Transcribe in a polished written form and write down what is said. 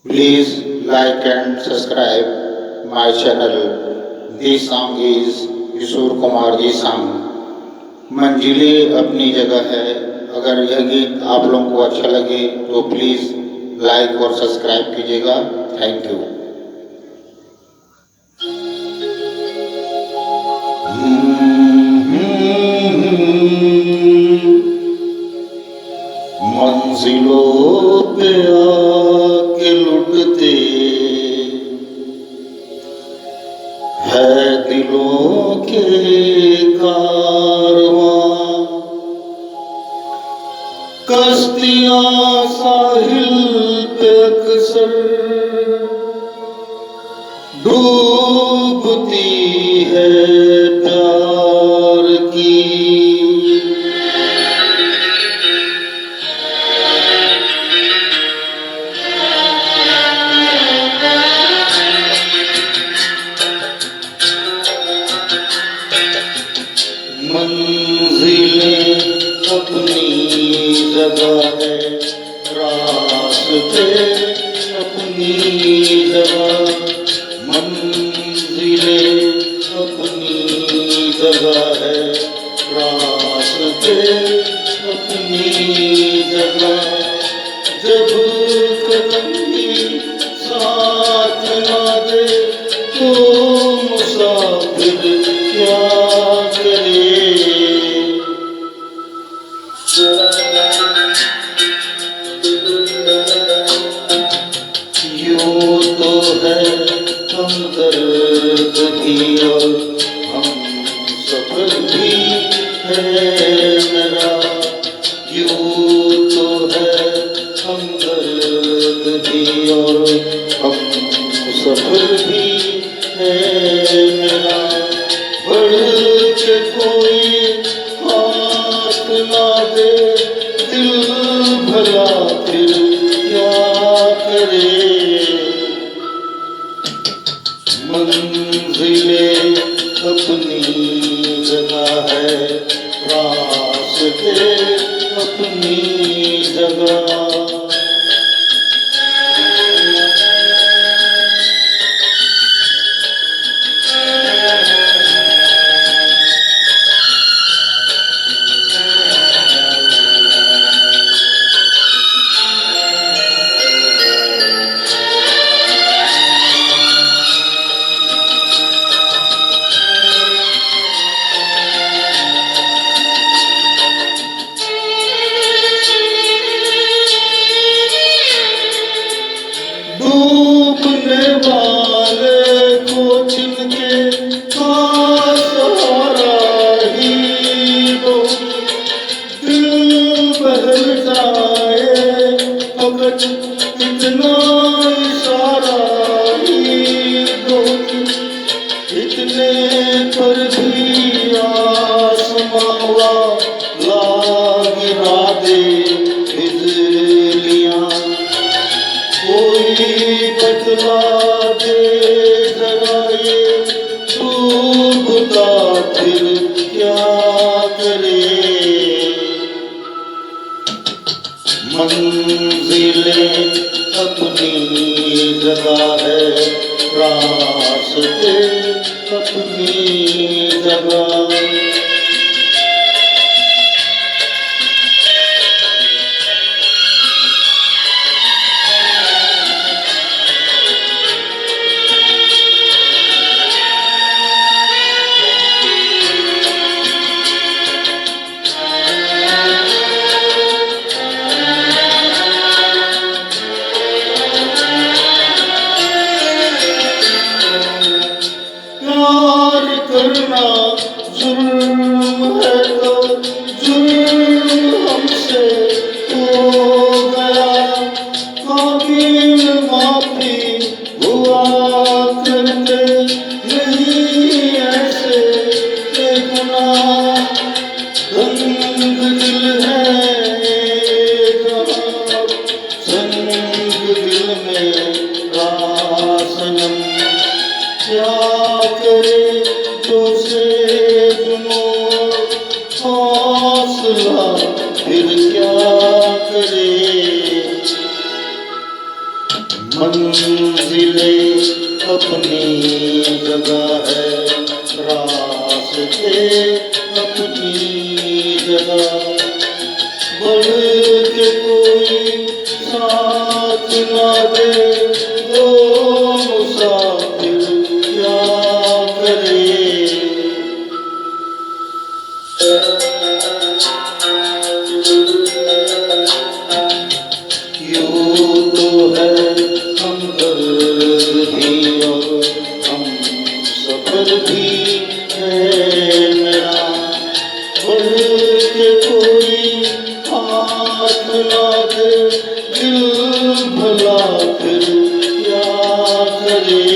Please like and subscribe my channel. This song is Kishore Kumar ji song. मंजिलें अपनी जगह है. अगर यह गीत आप लोगों को अच्छा लगे तो प्लीज़ लाइक और सब्सक्राइब कीजिएगा. Thank you. मंजिलों पे आके लुटते है दिलों के कारवां. कश्तियां साहिल पे अक्सर डूबती है प्यार की. मंजिलें अपनी जगह है, रास्ते अपनी जगह. मंजिलें अपनी जगह है, रास्ते अपनी जगह. जब कदम भी साथ ना दे तो मुसाफिर क्या करे. यूं तो है हमदर्द भी और हम सफर भी है मेरा. यूं तो है हमदर्द भी और हम सफर भी है मेरा. बढ़ के कोई हाथ ना दे दिल भला फिर क्या करे. मंजिलें अपनी जगह है, रास्ते अपनी जगह. डूबने वाले को जिनके सहारा ही दो. दिल बहल जाए फकत इतना इशारा ही दो. इतने पर भी आसमां ला गिरा दे बिजलियां. कोई बतला दे जरा ये डूबता फिर क्या करे. मंजिलें अपनी जगह है, रास्ते अपनी जगह. प्यार करना जुल्म है तो जुल्म हमसे हो गया. काबिल माफी हुआ करते नहीं ऐसे गुनाह. संग दिल है जहाँ संग दिल में रासनम. क्या करे जो से जुनून हौसला फिर क्या करे. मंजिले अपनी जगह है, रास्ते अपनी जगह, बढ़ के कोई साथ ना दे, दो मुसाफिर क्या करे। यूं तो है हमदर्द भी और हम सफर भी है मेरा, बढ़ के कोई हाथ ना दे, दिल भला फिर क्या करे।